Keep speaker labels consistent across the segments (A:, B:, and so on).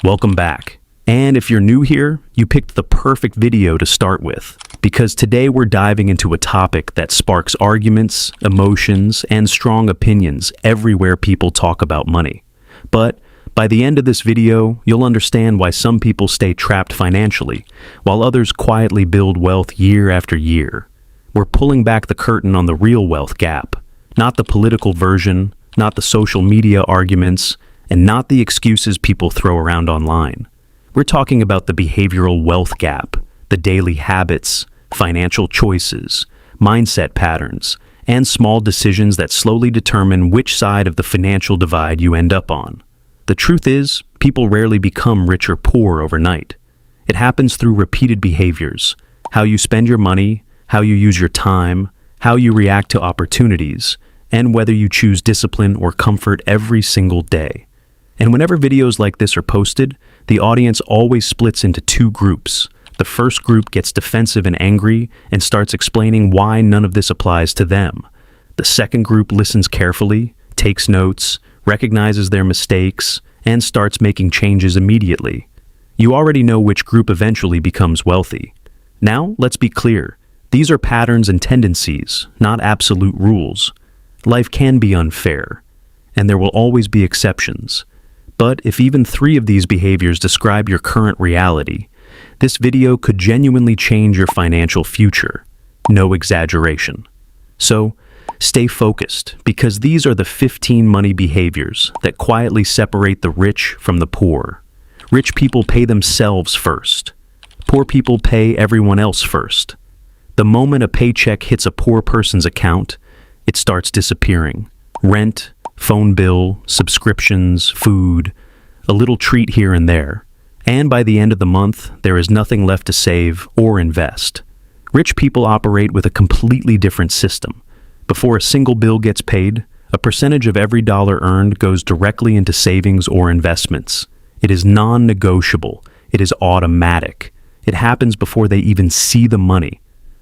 A: Welcome back. And if you're new here, you picked the perfect video to start with, because today we're diving into a topic that sparks arguments, emotions, and strong opinions everywhere people talk about money. But by the end of this video, you'll understand why some people stay trapped financially, while others quietly build wealth year after year. We're pulling back the curtain on the real wealth gap, not the political version, not the social media arguments, and not the excuses people throw around online. We're talking about the behavioral wealth gap, the daily habits, financial choices, mindset patterns, and small decisions that slowly determine which side of the financial divide you end up on. The truth is, people rarely become rich or poor overnight. It happens through repeated behaviors: how you spend your money, how you use your time, how you react to opportunities, and whether you choose discipline or comfort every single day. And whenever videos like this are posted, the audience always splits into two groups. The first group gets defensive and angry and starts explaining why none of this applies to them. The second group listens carefully, takes notes, recognizes their mistakes, and starts making changes immediately. You already know which group eventually becomes wealthy. Now, let's be clear. These are patterns and tendencies, not absolute rules. Life can be unfair, and there will always be exceptions. But if even 3 of these behaviors describe your current reality, this video could genuinely change your financial future. No exaggeration. So, stay focused, because these are the 15 money behaviors that quietly separate the rich from the poor. Rich people pay themselves first. Poor people pay everyone else first. The moment a paycheck hits a poor person's account, it starts disappearing. Rent, phone bill, subscriptions, food, a little treat here and there. And by the end of the month, there is nothing left to save or invest. Rich people operate with a completely different system. Before a single bill gets paid, a percentage of every dollar earned goes directly into savings or investments. It is non-negotiable. It is automatic. It happens before they even see the money.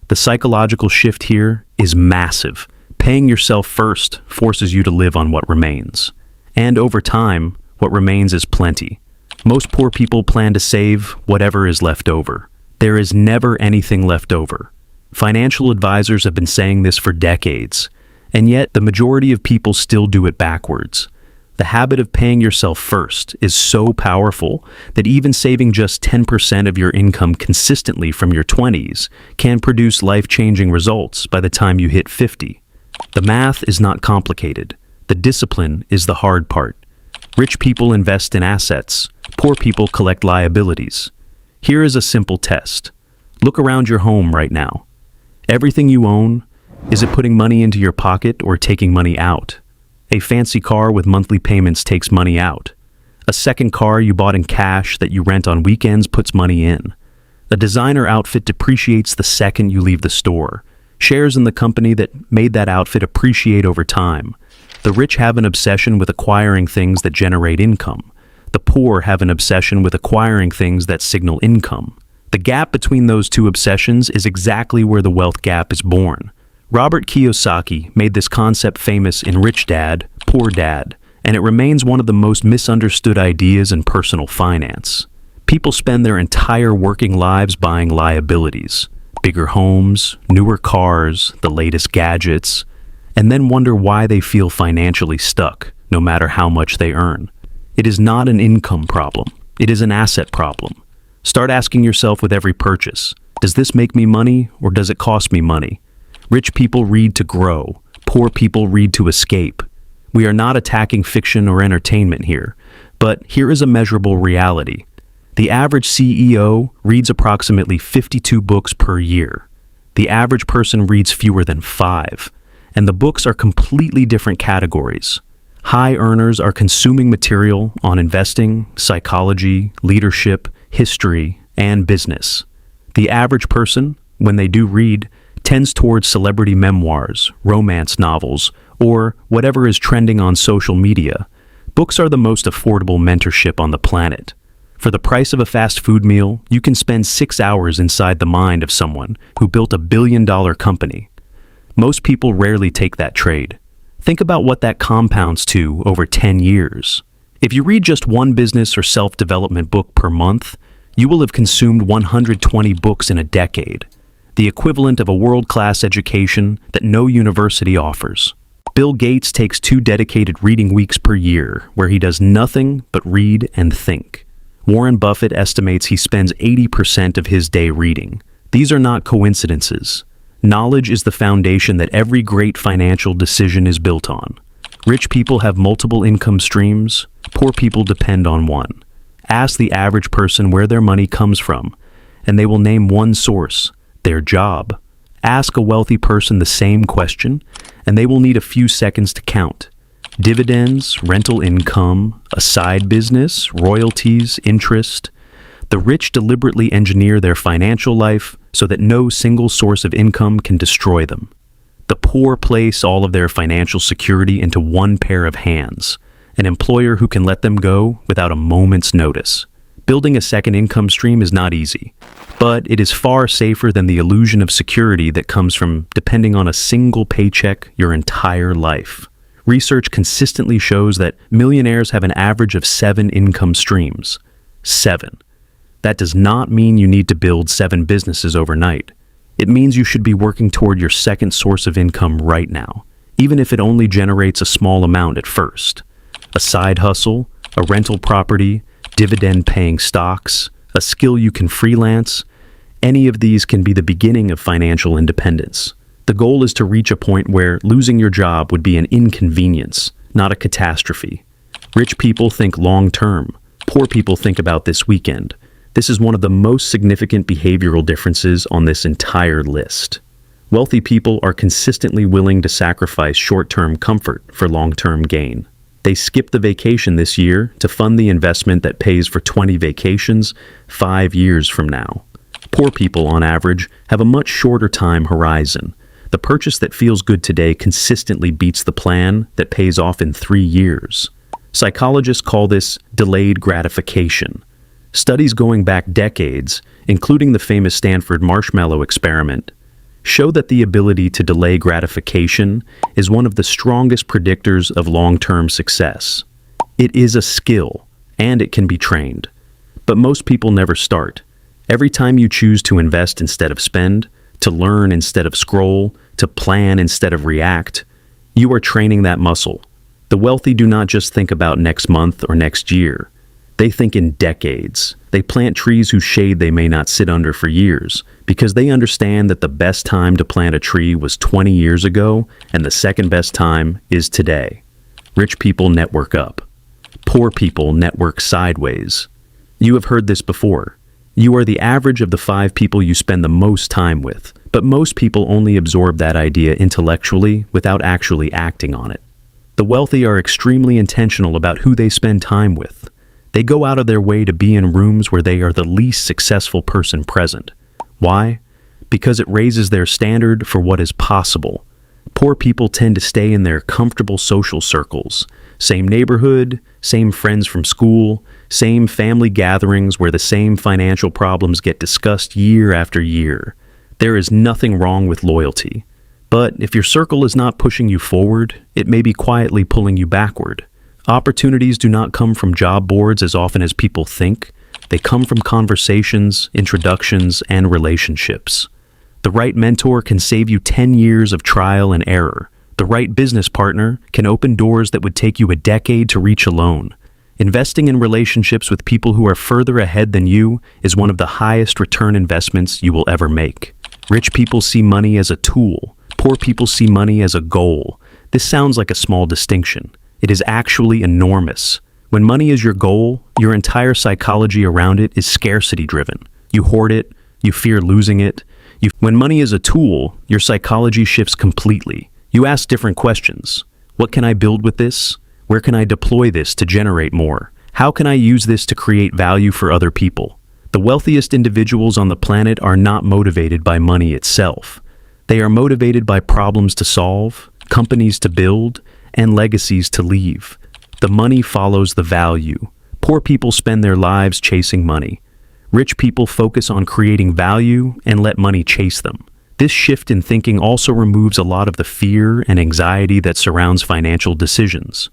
A: The psychological shift here is massive. Paying yourself first forces you to live on what remains. And over time, what remains is plenty. Most poor people plan to save whatever is left over. There is never anything left over. Financial advisors have been saying this for decades, and yet the majority of people still do it backwards. The habit of paying yourself first is so powerful that even saving just 10% of your income consistently from your 20s can produce life-changing results by the time you hit 50. The math is not complicated. The discipline is the hard part. Rich people invest in assets. Poor people collect liabilities. Here is a simple test. Look around your home right now. Everything you own, is it putting money into your pocket or taking money out? A fancy car with monthly payments takes money out. A second car you bought in cash that you rent on weekends puts money in. A designer outfit depreciates the second you leave the store. Shares in the company that made that outfit appreciate over time. The rich have an obsession with acquiring things that generate income. The poor have an obsession with acquiring things that signal income. The gap between those two obsessions is exactly where the wealth gap is born. Robert Kiyosaki made this concept famous in Rich Dad, Poor Dad, and it remains one of the most misunderstood ideas in personal finance. People spend their entire working lives buying liabilities. Bigger homes, newer cars, the latest gadgets, and then wonder why they feel financially stuck, no matter how much they earn. It is not an income problem. It is an asset problem. Start asking yourself with every purchase, does this make me money or does it cost me money? Rich people read to grow. Poor people read to escape. We are not attacking fiction or entertainment here, but here is a measurable reality. The average CEO reads approximately 52 books per year. The average person reads fewer than 5, and the books are completely different categories. High earners are consuming material on investing, psychology, leadership, history, and business. The average person, when they do read, tends towards celebrity memoirs, romance novels, or whatever is trending on social media. Books are the most affordable mentorship on the planet. For the price of a fast food meal, you can spend 6 hours inside the mind of someone who built a billion-dollar company. Most people rarely take that trade. Think about what that compounds to over 10 years. If you read just one business or self-development book per month, you will have consumed 120 books in a decade, the equivalent of a world-class education that no university offers. Bill Gates takes 2 dedicated reading weeks per year, where he does nothing but read and think. Warren Buffett estimates he spends 80% of his day reading. These are not coincidences. Knowledge is the foundation that every great financial decision is built on. Rich people have multiple income streams. Poor people depend on one. Ask the average person where their money comes from, and they will name one source: their job. Ask a wealthy person the same question, and they will need a few seconds to count. Dividends, rental income, a side business, royalties, interest. The rich deliberately engineer their financial life so that no single source of income can destroy them. The poor place all of their financial security into one pair of hands, an employer who can let them go without a moment's notice. Building a second income stream is not easy, but it is far safer than the illusion of security that comes from depending on a single paycheck your entire life. Research consistently shows that millionaires have an average of 7 income streams. 7. That does not mean you need to build 7 businesses overnight. It means you should be working toward your second source of income right now, even if it only generates a small amount at first. A side hustle, a rental property, dividend-paying stocks, a skill you can freelance. Any of these can be the beginning of financial independence. The goal is to reach a point where losing your job would be an inconvenience, not a catastrophe. Rich people think long-term. Poor people think about this weekend. This is one of the most significant behavioral differences on this entire list. Wealthy people are consistently willing to sacrifice short-term comfort for long-term gain. They skip the vacation this year to fund the investment that pays for 20 vacations 5 years from now. Poor people, on average, have a much shorter time horizon. The purchase that feels good today consistently beats the plan that pays off in 3 years. Psychologists call this delayed gratification. Studies going back decades, including the famous Stanford marshmallow experiment, show that the ability to delay gratification is one of the strongest predictors of long-term success. It is a skill, and it can be trained. But most people never start. Every time you choose to invest instead of spend, to learn instead of scroll, to plan instead of react, you are training that muscle. The wealthy do not just think about next month or next year. They think in decades. They plant trees whose shade they may not sit under for years, because they understand that the best time to plant a tree was 20 years ago, and the second best time is today. Rich people network up. Poor people network sideways. You have heard this before. You are the average of the 5 people you spend the most time with, but most people only absorb that idea intellectually without actually acting on it. The wealthy are extremely intentional about who they spend time with. They go out of their way to be in rooms where they are the least successful person present. Why? Because it raises their standard for what is possible. Poor people tend to stay in their comfortable social circles. Same neighborhood, same friends from school, same family gatherings where the same financial problems get discussed year after year. There is nothing wrong with loyalty. But if your circle is not pushing you forward, it may be quietly pulling you backward. Opportunities do not come from job boards as often as people think. They come from conversations, introductions, and relationships. The right mentor can save you 10 years of trial and error. The right business partner can open doors that would take you a decade to reach alone. Investing in relationships with people who are further ahead than you is one of the highest return investments you will ever make. Rich people see money as a tool. Poor people see money as a goal. This sounds like a small distinction. It is actually enormous. When money is your goal, your entire psychology around it is scarcity-driven. You hoard it, you fear losing it. When money is a tool, your psychology shifts completely. You ask different questions. What can I build with this? Where can I deploy this to generate more? How can I use this to create value for other people? The wealthiest individuals on the planet are not motivated by money itself. They are motivated by problems to solve, companies to build, and legacies to leave. The money follows the value. Poor people spend their lives chasing money. Rich people focus on creating value and let money chase them. This shift in thinking also removes a lot of the fear and anxiety that surrounds financial decisions.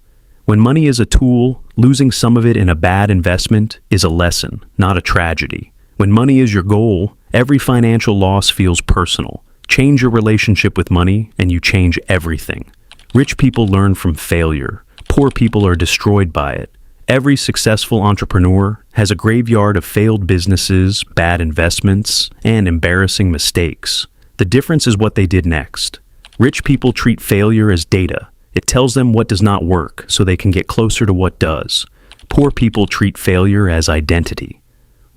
A: When money is a tool, losing some of it in a bad investment is a lesson, not a tragedy. When money is your goal, every financial loss feels personal. Change your relationship with money and you change everything. Rich people learn from failure. Poor people are destroyed by it. Every successful entrepreneur has a graveyard of failed businesses, bad investments, and embarrassing mistakes. The difference is what they did next. Rich people treat failure as data. It tells them what does not work so they can get closer to what does. Poor people treat failure as identity.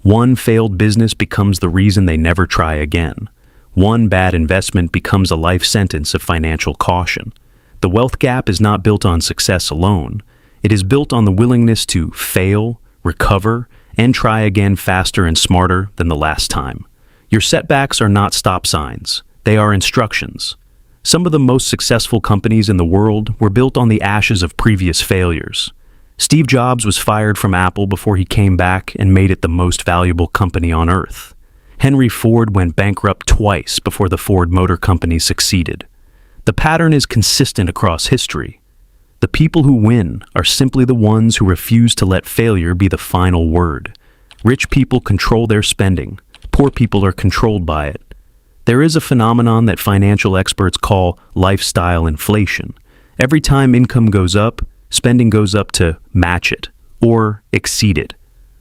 A: One failed business becomes the reason they never try again. One bad investment becomes a life sentence of financial caution. The wealth gap is not built on success alone. It is built on the willingness to fail, recover, and try again faster and smarter than the last time. Your setbacks are not stop signs. They are instructions. Some of the most successful companies in the world were built on the ashes of previous failures. Steve Jobs was fired from Apple before he came back and made it the most valuable company on earth. Henry Ford went bankrupt twice before the Ford Motor Company succeeded. The pattern is consistent across history. The people who win are simply the ones who refuse to let failure be the final word. Rich people control their spending. Poor people are controlled by it. There is a phenomenon that financial experts call lifestyle inflation. Every time income goes up, spending goes up to match it or exceed it.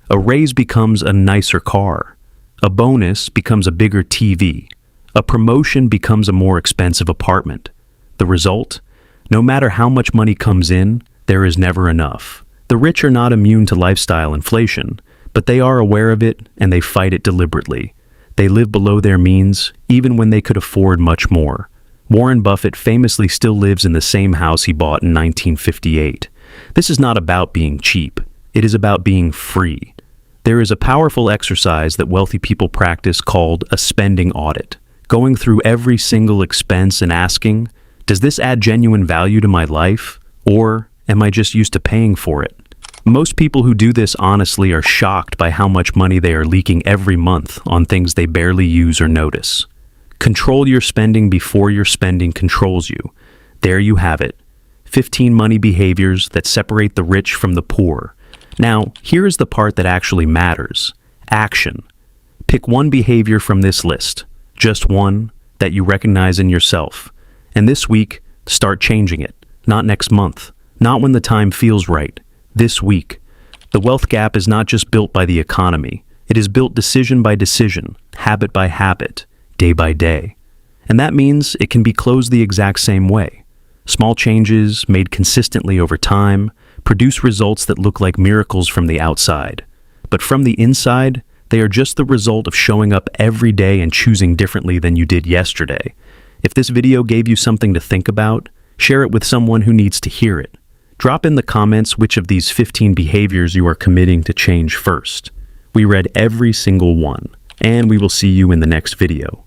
A: A raise becomes a nicer car. A bonus becomes a bigger TV. A promotion becomes a more expensive apartment. The result? No matter how much money comes in, there is never enough. The rich are not immune to lifestyle inflation, but they are aware of it and they fight it deliberately. They live below their means, even when they could afford much more. Warren Buffett famously still lives in the same house he bought in 1958. This is not about being cheap. It is about being free. There is a powerful exercise that wealthy people practice called a spending audit, going through every single expense and asking, does this add genuine value to my life, or am I just used to paying for it? Most people who do this honestly are shocked by how much money they are leaking every month on things they barely use or notice. Control your spending before your spending controls you. There you have it. 15 money behaviors that separate the rich from the poor. Now, here is the part that actually matters. Action. Pick one behavior from this list, just one, that you recognize in yourself. And this week, start changing it. Not next month. Not when the time feels right. This week. The wealth gap is not just built by the economy. It is built decision by decision, habit by habit, day by day. And that means it can be closed the exact same way. Small changes, made consistently over time, produce results that look like miracles from the outside. But from the inside, they are just the result of showing up every day and choosing differently than you did yesterday. If this video gave you something to think about, share it with someone who needs to hear it. Drop in the comments which of these 15 behaviors you are committing to change first. We read every single one, and we will see you in the next video.